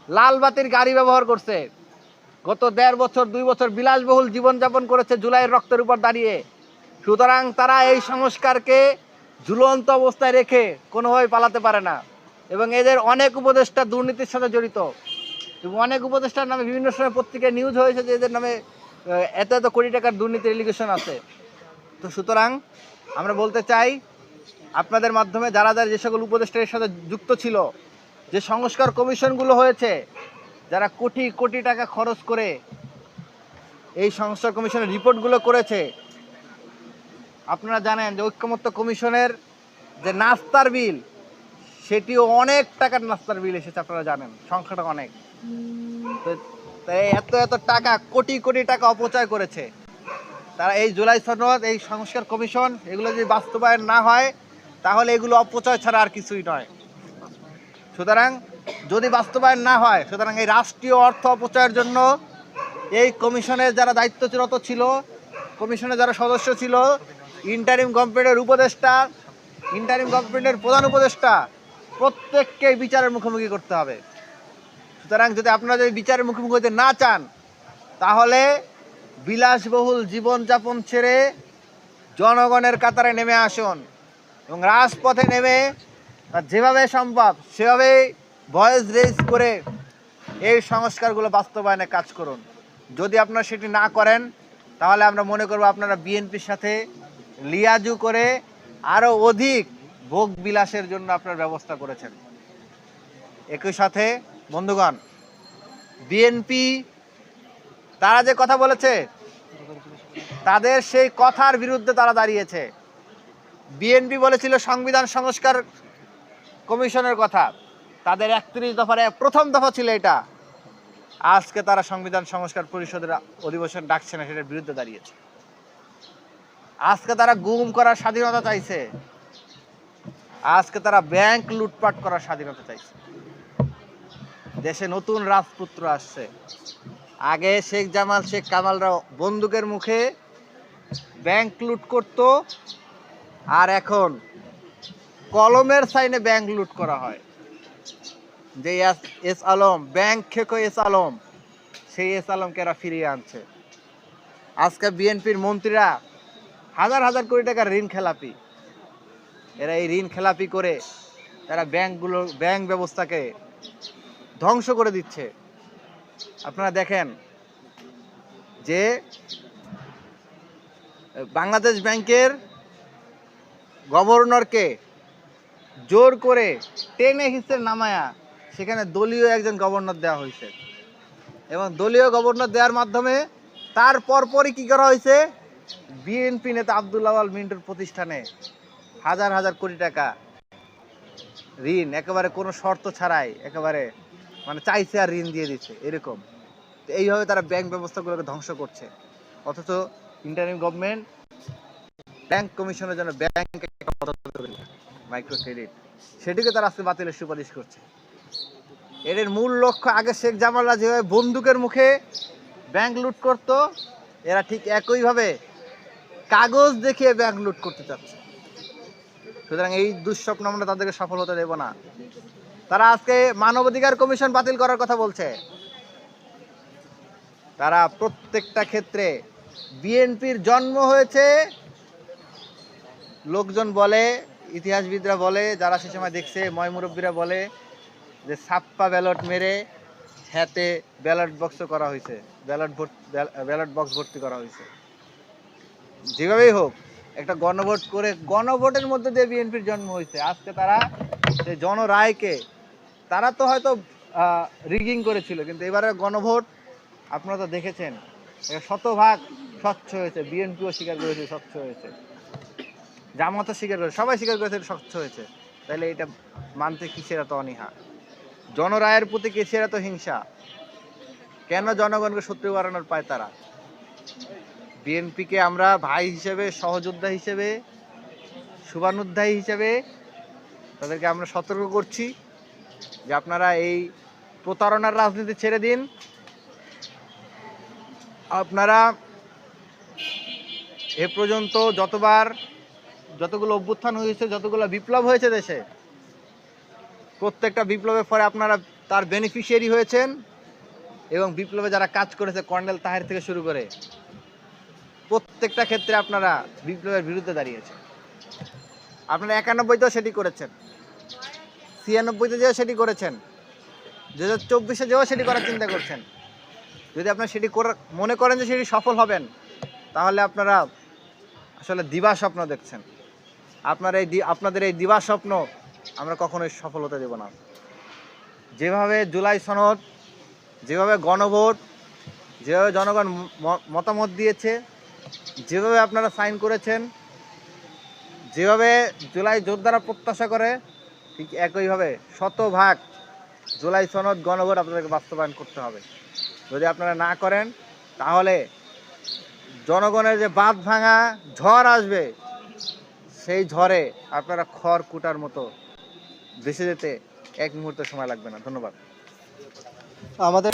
লাল বাতির গাড়ি ব্যবহার করছে, গত ১.৫ বছর ২ বছর বিলাসবহুল জীবনযাপন করেছে জুলাইয়ের রক্তের উপর দাঁড়িয়ে। সুতরাং তারা এই সংস্কারকে ঝুলন্ত অবস্থায় রেখে কোনোভাবেই পালাতে পারে না। এবং এদের অনেক উপদেষ্টা দুর্নীতির সাথে জড়িত, এবং অনেক উপদেষ্টার নামে বিভিন্ন সময় পত্রিকায় নিউজ হয়েছে যে এদের নামে এত এত কোটি টাকার দুর্নীতির এলিগেশন আছে। তো সুতরাং আমরা বলতে চাই, আপনাদের মাধ্যমে যারা যারা যে সকল উপদেষ্টার সাথে যুক্ত ছিল, যে সংস্কার কমিশনগুলো হয়েছে, যারা কোটি কোটি টাকা খরচ করে এই সংস্কার কমিশনের রিপোর্টগুলো করেছে, আপনারা জানেন যে ঐক্যমত্য কমিশনের যে নাস্তার বিল, সেটিও অনেক টাকার নাস্তার বিল এসেছে। আপনারা জানেন সংখ্যাটা অনেক। তো তাই এত এত টাকা, কোটি কোটি টাকা অপচয় করেছে তারা। এই জুলাই সনদ, এই সংস্কার কমিশন, এগুলো যদি বাস্তবায়ন না হয় তাহলে এগুলো অপচয় ছাড়া আর কিছুই নয়। সুতরাং যদি বাস্তবায়ন না হয়, সুতরাং এই রাষ্ট্রীয় অর্থ অপচয়ের জন্য এই কমিশনের যারা দায়িত্বরত ছিল, কমিশনের যারা সদস্য ছিল, ইন্টারিম গভর্নমেন্টের উপদেষ্টা, ইন্টারিম গভর্নমেন্টের প্রধান উপদেষ্টা, প্রত্যেককে বিচারের মুখোমুখি করতে হবে। সুতরাং যদি আপনারা যদি বিচারের মুখোমুখি হতে না চান, তাহলে বিলাসবহুল জীবনযাপন ছেড়ে জনগণের কাতারে নেমে আসুন এবং রাজপথে নেমে যেভাবে সম্ভব সেভাবেই ভয়েস রেজ করে এই সংস্কারগুলো বাস্তবায়নে কাজ করুন। যদি আপনারা সেটি না করেন, তাহলে আমরা মনে করব আপনারা বিএনপির সাথে লিয়াজু করে আরও অধিক ভোগ বিলাসের জন্য আপনার ব্যবস্থা করেছেন। একই সাথে বন্ধুগণ, বিএনপি তারা যে কথা বলেছে, তাদের সেই কথার বিরুদ্ধে তারা দাঁড়িয়েছে। বিএনপি বলেছিল সংবিধান সংস্কার কমিশনের কথা, তাদের ৩১ দফার প্রথম দফা ছিল এটা। আজকে তারা সংবিধান সংস্কার পরিষদের অধিবেশন ডাকছে না, সেটার বিরুদ্ধে দাঁড়িয়েছে। আজকে তারা গুম করার স্বাধীনতা চাইছে, আজকে তারা ব্যাংক লুটপাট করার স্বাধীনতা চাইছে। দেশে নতুন রাজপুত্র আসছে। আগে শেখ জামাল, শেখ কামালরা বন্দুকের মুখে ব্যাংক লুট করত, আর এখন কলমের সাইনে ব্যাংক লুট করা হয়। যে এস আলম, ব্যাংক খেকো এস আলম, সেই এস আলমকে এরা ফিরিয়ে আনছে। আজকে বিএনপির মন্ত্রীরা হাজার হাজার কোটি টাকার ঋণ খেলাপি। এরা এই ঋণ খেলাপি করে তারা ব্যাংক ব্যবস্থাকে ধ্বংস করে দিচ্ছে। আপনারা দেখেন যে বাংলাদেশ ব্যাংকের গভর্নরকে জোর করে টেনে হিসেবে নামায়া সেখানে দলীয় একজন গভর্নর দেওয়া হয়েছে, এবং দলীয় গভর্নর দেওয়ার মাধ্যমে তার পরপরই কী করা হয়েছে, বিএনপি নেতা আব্দুল আওয়াল মিন্টুর প্রতিষ্ঠানে হাজার হাজার কোটি টাকা ঋণ একেবারে কোনো শর্ত ছাড়াই, একেবারে মানে চাইছে আর ঋণ দিয়ে দিচ্ছে এরকম। এইভাবে তারা ব্যাংক ব্যবস্থাগুলোকে ধ্বংস করছে। অথচ ইন্টারিম গভর্নমেন্ট ব্যাংক কমিশনের জন্য ব্যাংক মাইক্রো ক্রেডিট, সেটিকে তারা আজকে বাতিলের সুপারিশ করছে। এর মূল লক্ষ্য, আগে শেখ জামালরা যেভাবে বন্দুকের মুখে ব্যাংক লুট করত, এরা ঠিক একইভাবে কাগজ দেখিয়ে ব্যাংক লুট করতে চাচ্ছে। সুতরাং এই দুঃস্বপ্ন আমরা তাদেরকে সফল হতে দেব না। তারা আজকে মানবাধিকার কমিশন বাতিল করার কথা বলছে। তারা প্রত্যেকটা ক্ষেত্রে, বিএনপির জন্ম হয়েছে, লোকজন বলে, ইতিহাসবিদরা বলে, যারা সে সময় দেখছে, ময়মুরব্বীরা বলে যে ছাপ্পা ব্যালট মেরে হাতে ব্যালট বক্স করা হয়েছে, ব্যালট বক্স ভর্তি করা হয়েছে। যেভাবেই হোক একটা গণভোট করে, গণভোটের মধ্যে দিয়ে বিএনপির জন্ম হয়েছে। আজকে তারা সেই জনরায়কে, তারা তো হয়তো রিগিং করেছিল, কিন্তু এবারে গণভোট আপনারা তো দেখেছেন শতভাগ স্বচ্ছ হয়েছে। বিএনপিও স্বীকার করেছে স্বচ্ছ হয়েছে, জামাতও স্বীকার করেছে, সবাই স্বীকার করেছে স্বচ্ছ হয়েছে। তাহলে এটা মানতে কিসের এত অনীহা? জনরায়ের প্রতি কিসের এত হিংসা? কেন জনগণকে শত্রু বাড়ানোর পায় তারা? বিএনপিকে আমরা ভাই হিসেবে, সহযোদ্ধা হিসেবে, শুভানুধ্যায়ী হিসেবে তাদেরকে আমরা সতর্ক করছি যে আপনারা এই প্রতারণার রাজনীতি ছেড়ে দিন। আপনারা এ পর্যন্ত যতগুলো অভ্যুত্থান হয়েছে, যতগুলো বিপ্লব হয়েছে দেশে, প্রত্যেকটা বিপ্লবের পরে আপনারা তার বেনিফিশিয়ারি হয়েছেন এবং বিপ্লবে যারা কাজ করেছে কর্নেল তাহের থেকে শুরু করে প্রত্যেকটা ক্ষেত্রে আপনারা বিপ্লবের বিরুদ্ধে দাঁড়িয়েছেন। আপনারা 91তেও সেটি করেছেন, 96তে যেও সেটি করেছেন, 2024-এ যেও সেটি করার চিন্তা করছেন। যদি আপনারা সেটি মনে করেন যে সেটি সফল হবেন, তাহলে আপনারা আসলে দিবা স্বপ্ন দেখছেন। আপনাদের এই দিবা স্বপ্ন আমরা কখনোই সফল হতে দেব না। যেভাবে জুলাই সনদ, যেভাবে গণভোট, যেভাবে জনগণ মতামত দিয়েছে, যেভাবে আপনারা সাইন করেছেন, যেভাবে জুলাই যোদ্ধারা প্রত্যাশা করে, ঠিক একইভাবে শতভাগ জুলাই সনদ গণভোট আপনাদেরকে বাস্তবায়ন করতে হবে। যদি আপনারা না করেন, তাহলে জনগণের যে বাঁধ ভাঙা ঝড় আসবে, সেই ঝড়ে আপনারা খড় কুটার মতো ভেসে যেতে এক মুহূর্ত সময় লাগবে না। ধন্যবাদ। আমাদের